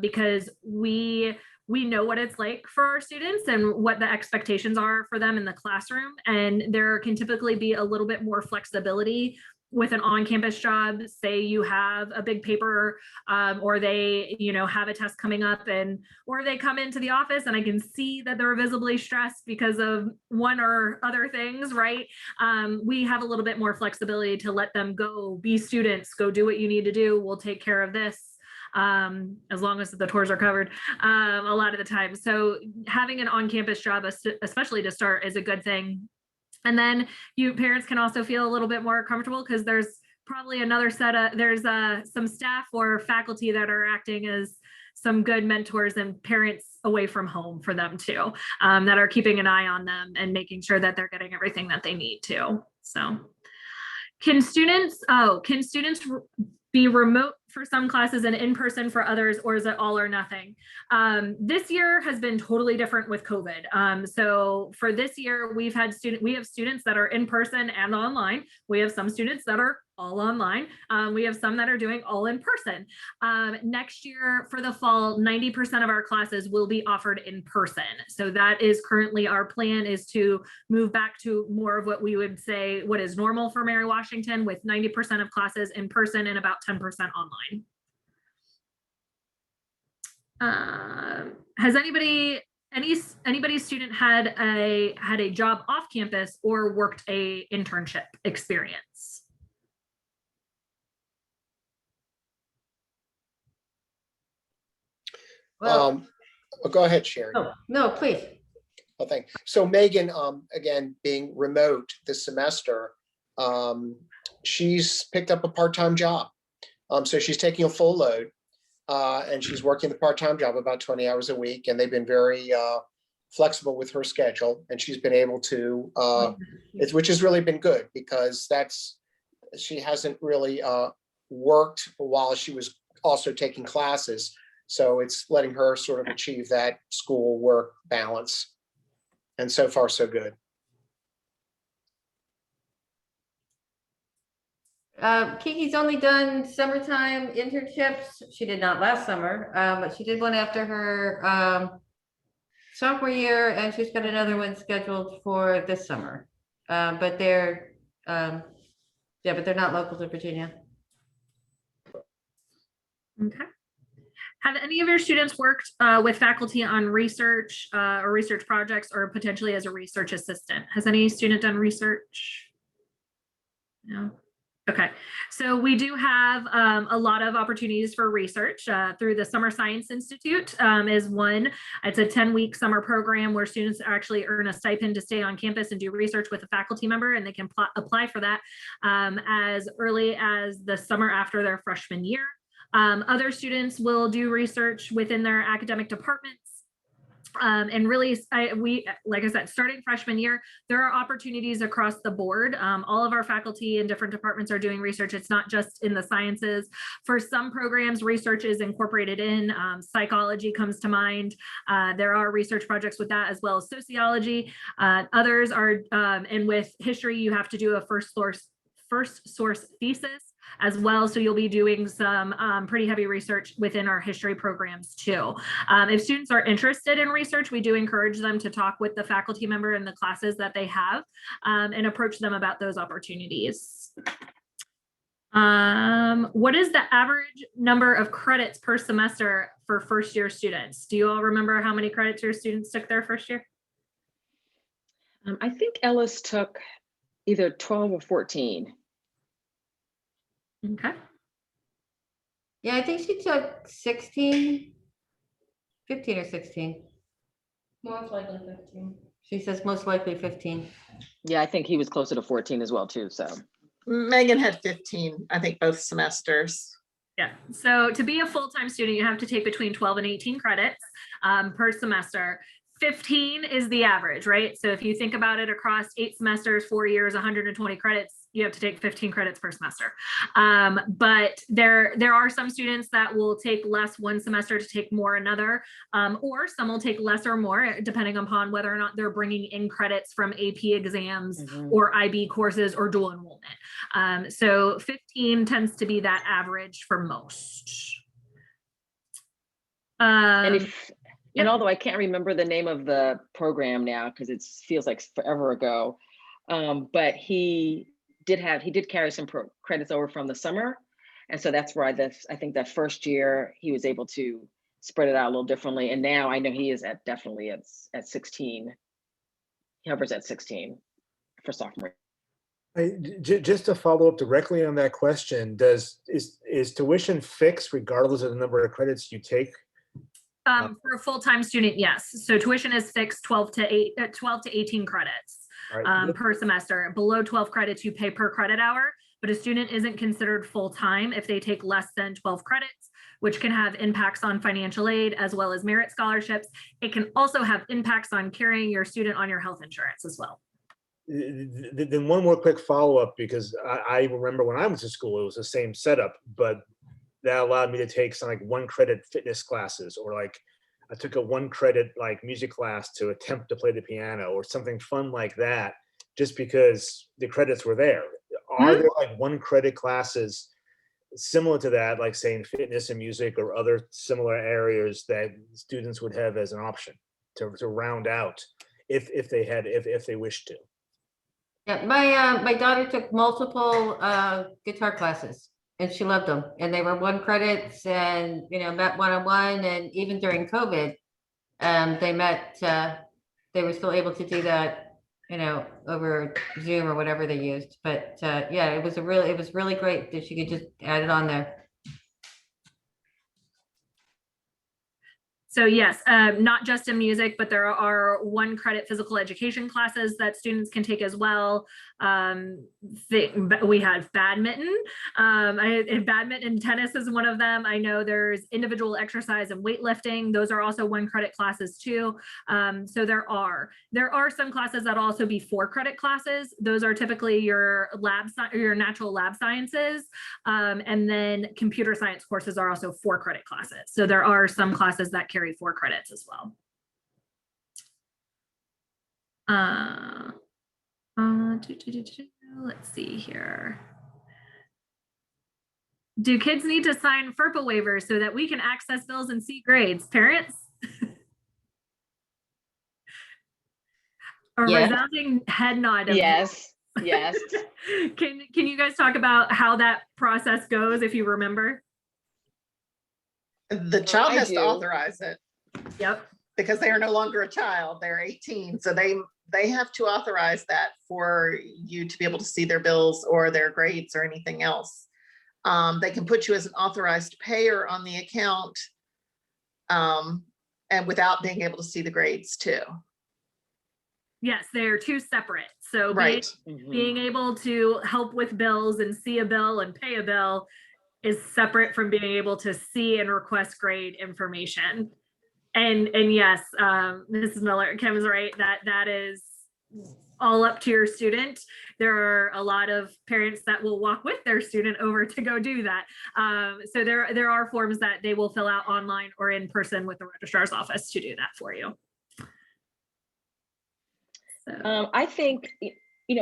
because we know what it's like for our students and what the expectations are for them in the classroom. And there can typically be a little bit more flexibility with an on-campus job. Say you have a big paper or they, you know, have a test coming up, or they come into the office and I can see that they're visibly stressed because of one or other things, right? We have a little bit more flexibility to let them go be students, go do what you need to do. We'll take care of this as long as the tours are covered a lot of the time. So having an on-campus job, especially to start, is a good thing. And then parents can also feel a little bit more comfortable because there's probably another there's some staff or faculty that are acting as some good mentors and parents away from home for them too, that are keeping an eye on them and making sure that they're getting everything that they need to. So can students be remote for some classes and in person for others, or is it all or nothing? This year has been totally different with COVID. So for this year, we have students that are in person and online. We have some students that are all online. We have some that are doing all in person. Next year for the fall, 90% of our classes will be offered in person. So that is currently our plan, is to move back to more of what we would say what is normal for Mary Washington, with 90% of classes in person and about 10% online. Has anybody's student had a job off campus or worked a internship experience? Well, Go ahead, Sherry. oh, no, please. Oh, thanks. So Megan, again, being remote this semester, she's picked up a part-time job. So she's taking a full load and she's working the part-time job about 20 hours a week, and they've been very flexible with her schedule, and she's been able to, which has really been good, because she hasn't really worked while she was also taking classes. So it's letting her sort of achieve that school work balance. And so far, so good. Kiki's only done summertime internships. She did not last summer, but she did one after her sophomore year, and she's got another one scheduled for this summer. But they're yeah, but they're not local to Virginia. Okay. Have any of your students worked with faculty on research or research projects, or potentially as a research assistant? Has any student done research? No. Okay, so we do have a lot of opportunities for research through the Summer Science Institute is one. It's a 10-week summer program where students actually earn a stipend to stay on campus and do research with a faculty member, and they can apply for that as early as the summer after their freshman year. Other students will do research within their academic departments. And really, like I said, starting freshman year, there are opportunities across the board. All of our faculty in different departments are doing research. It's not just in the sciences. For some programs, research is incorporated in. Psychology comes to mind. There are research projects with that, as well as sociology. Others are, and with history, you have to do a first source thesis as well. So you'll be doing some pretty heavy research within our history programs too. If students are interested in research, we do encourage them to talk with the faculty member in the classes that they have and approach them about those opportunities. What is the average number of credits per semester for first year students? Do you all remember how many credits your students took their first year? I think Ellis took either 12 or 14. Okay. Yeah, I think she took 15 or 16. Most likely 15. She says most likely 15. Yeah, I think he was closer to 14 as well too, so. Megan had 15, I think, both semesters. Yeah, so to be a full-time student, you have to take between 12 and 18 credits per semester. 15 is the average, right? So if you think about it across 8 semesters, 4 years, 120 credits, you have to take 15 credits per semester. But there are some students that will take less one semester to take more another, or some will take less or more, depending upon whether or not they're bringing in credits from AP exams or IB courses or dual enrollment. So 15 tends to be that average for most. And although I can't remember the name of the program now, because it feels like forever ago, but he did carry some credits over from the summer. And so that's why I think that first year he was able to spread it out a little differently. And now I know he is definitely at 16. He hovers at 16 for sophomore. Just to follow up directly on that question, is tuition fixed regardless of the number of credits you take? For a full-time student, yes. So tuition is fixed 12 to 18 credits per semester. Below 12 credits, you pay per credit hour, but a student isn't considered full-time if they take less than 12 credits, which can have impacts on financial aid as well as merit scholarships. It can also have impacts on carrying your student on your health insurance as well. Then one more quick follow-up, because I remember when I went to school, it was the same setup, but that allowed me to take some like 1 credit fitness classes, or like I took a 1 credit like music class to attempt to play the piano or something fun like that, just because the credits were there. Are there like 1 credit classes similar to that, like say in fitness and music or other similar areas that students would have as an option to round out if they wish to? Yeah, my daughter took multiple guitar classes, and she loved them, and they were 1 credits, and met one-on-one, and even during COVID, they met. They were still able to do that, over Zoom or whatever they used. But yeah, it was really great that she could just add it on there. So yes, not just in music, but there are 1 credit physical education classes that students can take as well. We have badminton. Badminton and tennis is one of them. I know there's individual exercise and weightlifting. Those are also 1 credit classes too. So there are some classes that also be 4 credit classes. Those are typically your your natural lab sciences. And then computer science courses are also 4 credit classes. So there are some classes that carry 4 credits as well. Let's see here. Do kids need to sign FERPA waivers so that we can access bills and see grades? Parents? A Yes. resounding head nod. Yes, yes. Can you guys talk about how that process goes if you remember? The child I has to do. authorize it Yep. because they are no longer a child. They're 18. So they have to authorize that for you to be able to see their bills or their grades or anything else. They can put you as an authorized payer on the account, and without being able to see the grades too. Yes, they're 2 separate. So Right. being able to help with bills and see a bill and pay a bill is separate from being able to see and request grade information. And yes, Mrs. Miller, Kim's right, that is all up to your student. There are a lot of parents that will walk with their student over to go do that. So there are forms that they will fill out online or in person with the registrar's office to do that for you. So. I think,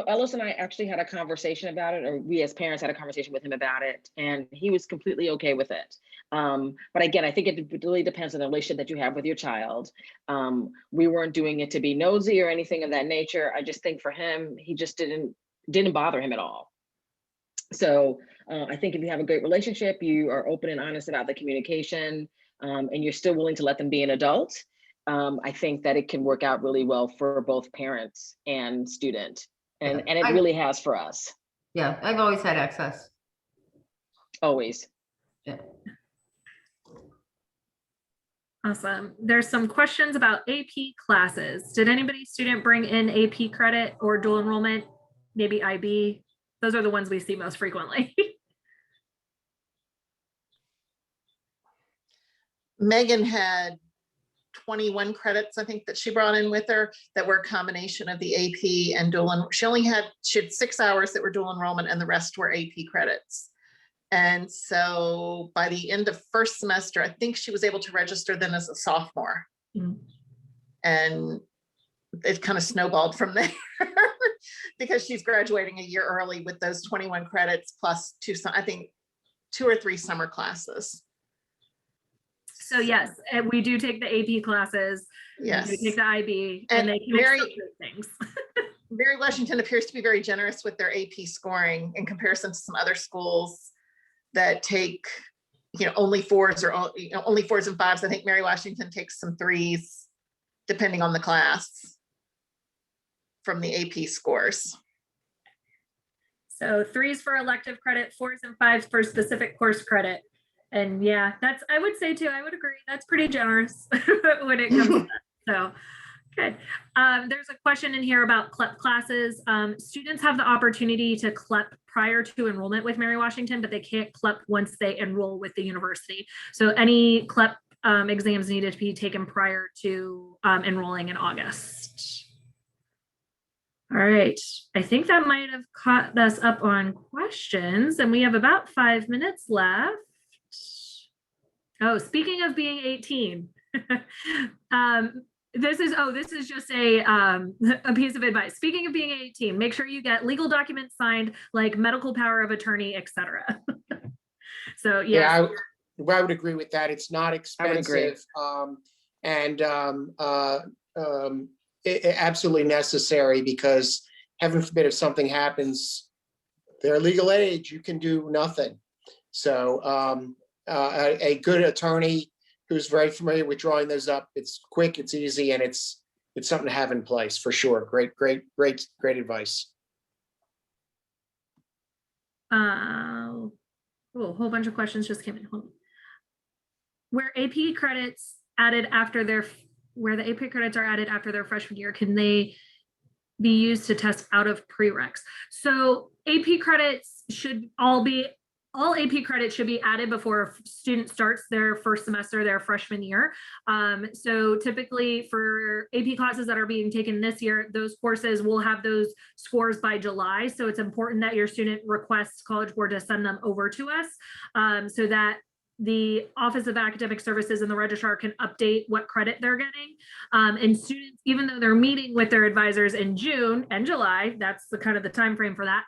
Ellis and I actually had a conversation about it, or we as parents had a conversation with him about it, and he was completely okay with it. But again, I think it really depends on the relationship that you have with your child. We weren't doing it to be nosy or anything of that nature. I just think for him, he just didn't bother him at all. So I think if you have a great relationship, you are open and honest about the communication, and you're still willing to let them be an adult. I think that it can work out really well for both parents and student. And it really has for us. Yeah, I've always had access. Always. Yeah. Awesome. There's some questions about AP classes. Did anybody student bring in AP credit or dual enrollment? Maybe IB? Those are the ones we see most frequently. Megan had 21 credits, I think, that she brought in with her that were a combination of the AP and dual. She had 6 hours that were dual enrollment and the rest were AP credits. And so by the end of first semester, I think she was able to register then as a sophomore. Mm-hmm. And it kind of snowballed from there because she's graduating a year early with those 21 credits plus 2 or 3 summer classes. So yes, and we do take the AP classes. Yes. We take the IB, and they can accelerate things. Mary Washington appears to be very generous with their AP scoring in comparison to some other schools that take, only 4s or only 4s and 5s. I think Mary Washington takes some 3s, depending on the class, from the AP scores. So 3s for elective credit, 4s and 5s for specific course credit. And yeah, I would say too, I would agree. That's pretty generous when it comes to that. So, good. There's a question in here about CLEP classes. Students have the opportunity to CLEP prior to enrollment with Mary Washington, but they can't CLEP once they enroll with the university. So any CLEP exams needed to be taken prior to enrolling in August. All right, I think that might have caught us up on questions, and we have about 5 minutes left. Oh, speaking of being 18, this is just a piece of advice. Speaking of being 18, make sure you get legal documents signed, like medical power of attorney, etc. So yes. Yeah, I would agree with that. It's not expensive, and absolutely necessary, because heaven forbid if something happens, they're legal age, you can do nothing. So a good attorney who's very familiar with drawing those up, it's quick, it's easy, and it's something to have in place for sure. Great advice. Oh, a whole bunch of questions just came in. Where AP credits added after where the AP credits are added after their freshman year, can they be used to test out of prereqs. So AP credits should all AP credits should be added before a student starts their first semester, their freshman year. So typically for AP classes that are being taken this year, those courses will have those scores by July. So it's important that your student requests College Board to send them over to us so that the Office of Academic Services and the registrar can update what credit they're getting. And students, even though they're meeting with their advisors in June and July, that's the kind of the time frame for that,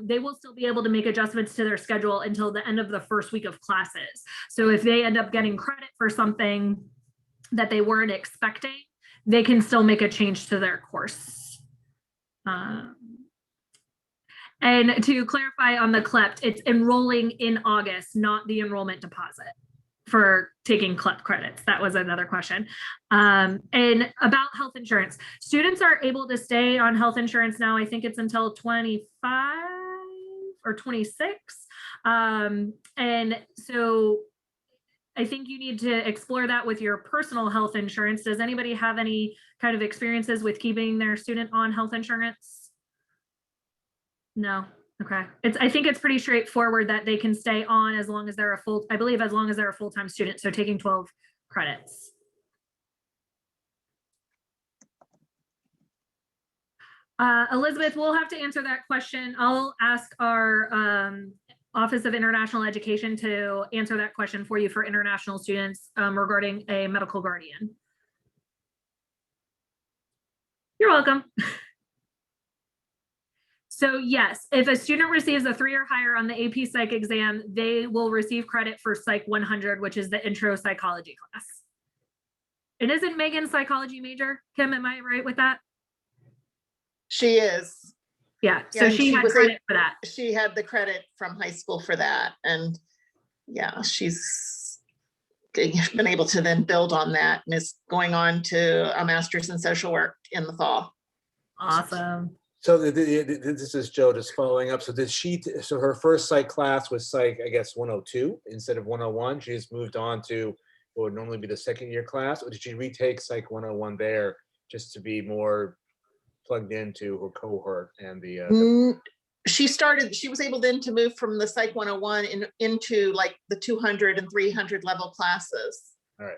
they will still be able to make adjustments to their schedule until the end of the first week of classes. So if they end up getting credit for something that they weren't expecting, they can still make a change to their course. And to clarify on the CLEP, it's enrolling in August, not the enrollment deposit for taking CLEP credits. That was another question. And about health insurance, students are able to stay on health insurance now. I think it's until 25 or 26. And so I think you need to explore that with your personal health insurance. Does anybody have any kind of experiences with keeping their student on health insurance? No. Okay. I think it's pretty straightforward that they can stay on as long as they're a full, I believe as long as they're a full-time student. So taking 12 credits. Elizabeth, we'll have to answer that question. I'll ask our Office of International Education to answer that question for you for international students regarding a medical guardian. You're welcome. So yes, if a student receives a 3 or higher on the AP Psych exam, they will receive credit for Psych 100, which is the intro psychology class. And isn't Megan's psychology major? Kim, am I right with that? She is. Yeah, so And she had was credit for that. She had the credit from high school for that. And yeah, she's been able to then build on that and is going on to a master's in social work in the fall. Awesome. So this is Joe just following up. So so her first psych class was psych, I guess, 102 instead of 101. She just moved on to what would normally be the second year class, or did she retake psych 101 there just to be more plugged into her cohort and She was able then to move from the psych 101 into like the 200 and 300 level classes. All right.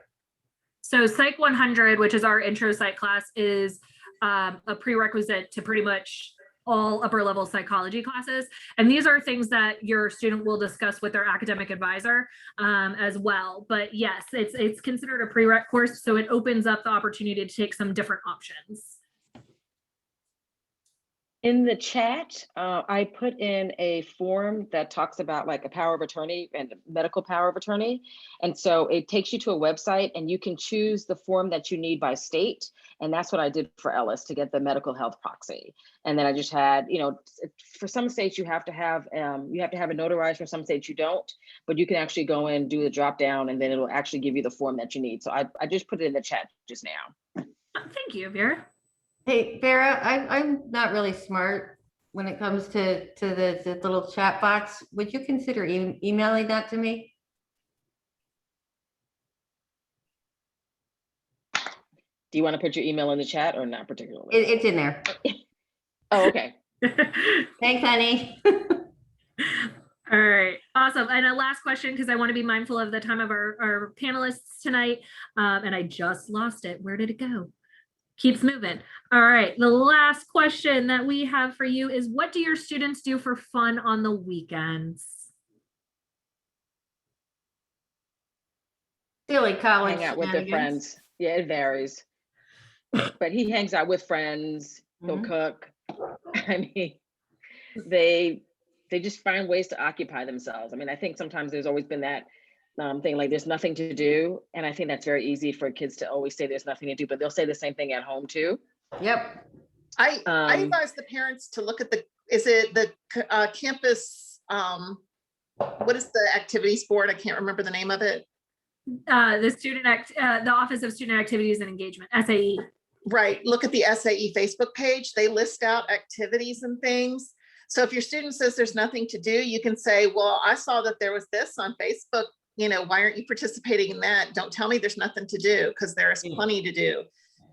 So Psych 100, which is our intro psych class, is a prerequisite to pretty much all upper level psychology classes. And these are things that your student will discuss with their academic advisor as well. But yes, it's considered a prereq course. So it opens up the opportunity to take some different options. In the chat, I put in a form that talks about like a power of attorney and medical power of attorney. And so it takes you to a website and you can choose the form that you need by state. And that's what I did for Ellis to get the medical health proxy. And then I just had, for some states you have to have it notarized, for some states you don't, but you can actually go in, do the drop down, and then it'll actually give you the form that you need. So I just put it in the chat just now. Thank you, Vera. Hey, Vera, I'm not really smart when it comes to the little chat box. Would you consider emailing that to me? Do you want to put your email in the chat or not particularly? It's in there. Oh, okay. Thanks, honey. All right, awesome. And a last question, because I want to be mindful of the time of our panelists tonight. And I just lost it. Where did it go? Keeps moving. All right, the last question that we have for you is, what do your students do for fun on the weekends? Silly college Hang out with their friends. Yeah, it varies. But he hangs out with friends. He'll cook. I mean, they just find ways to occupy themselves. I mean, I think sometimes there's always been that thing like there's nothing to do. And I think that's very easy for kids to always say there's nothing to do, but they'll say the same thing at home too. Yep. I advise the parents to look at the campus, what is the activities board? I can't remember the name of it. The Office of Student Activities and Engagement, SAE. Right. Look at the SAE Facebook page. They list out activities and things. So if your student says there's nothing to do, you can say, well, I saw that there was this on Facebook. Why aren't you participating in that? Don't tell me there's nothing to do, because there is plenty to do.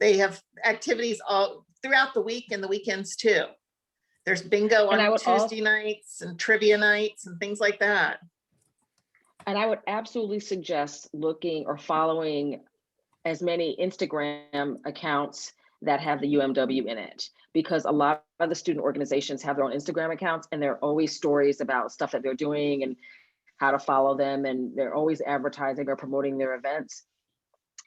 They have activities throughout the week and the weekends too. There's bingo And I on would al- Tuesday nights and trivia nights and things like that. And I would absolutely suggest looking or following as many Instagram accounts that have the UMW in it, because a lot of the student organizations have their own Instagram accounts, and there are always stories about stuff that they're doing and how to follow them. And they're always advertising or promoting their events.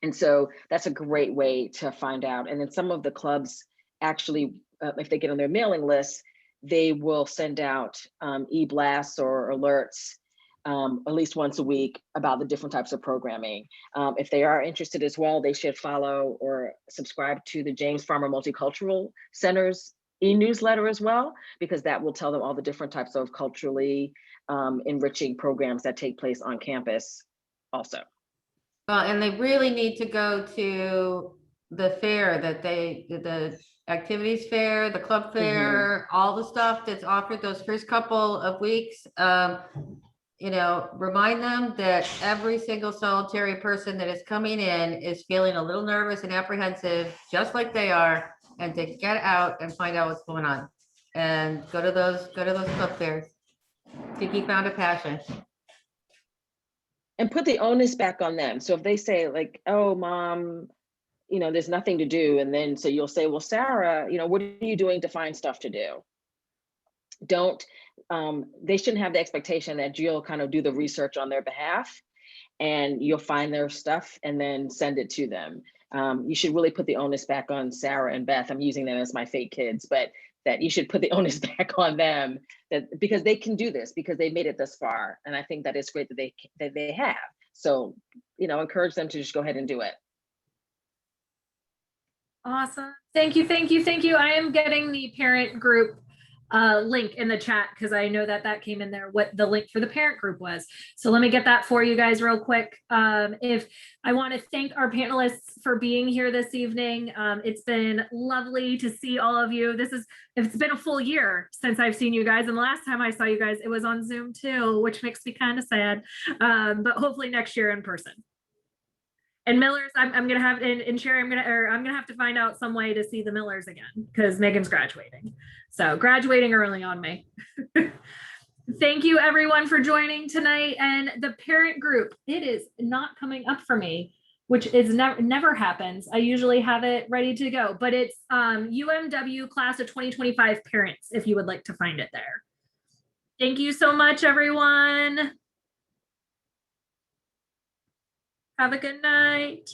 And so that's a great way to find out. And then some of the clubs actually, if they get on their mailing list, they will send out e-blasts or alerts at least once a week about the different types of programming. If they are interested as well, they should follow or subscribe to the James Farmer Multicultural Center's e-newsletter as well, because that will tell them all the different types of culturally enriching programs that take place on campus also. Well, and they really need to go to the fair that the activities fair, the club fair, all the stuff that's offered those first couple of weeks. You know, remind them that every single solitary person that is coming in is feeling a little nervous and apprehensive, just like they are, and to get out and find out what's going on. And go to those club fairs. Kiki found a passion. And put the onus back on them. So if they say like, oh, mom, you know, there's nothing to do. And then, so you'll say, well, Sarah, you know, what are you doing to find stuff to do? Don't, they shouldn't have the expectation that you'll kind of do the research on their behalf and you'll find their stuff and then send it to them. You should really put the onus back on Sarah and Beth. I'm using them as my fake kids, but that you should put the onus back on them, that because they can do this, because they made it this far. And I think that is great that they have. So, you know, encourage them to just go ahead and do it. Awesome. Thank you, thank you, thank you. I am getting the parent group link in the chat because I know that came in there, what the link for the parent group was. So let me get that for you guys real quick. If I want to thank our panelists for being here this evening. It's been lovely to see all of you. It's been a full year since I've seen you guys. And the last time I saw you guys, it was on Zoom too, which makes me kind of sad. But hopefully next year in person. And Millers, I'm gonna have, and Sherry, I'm gonna have to find out some way to see the Millers again because Megan's graduating. So graduating early on me. Thank you everyone for joining tonight. And the parent group, it is not coming up for me, which is never happens. I usually have it ready to go, but it's UMW class of 2025 parents, if you would like to find it there. Thank you so much, everyone. Have a good night.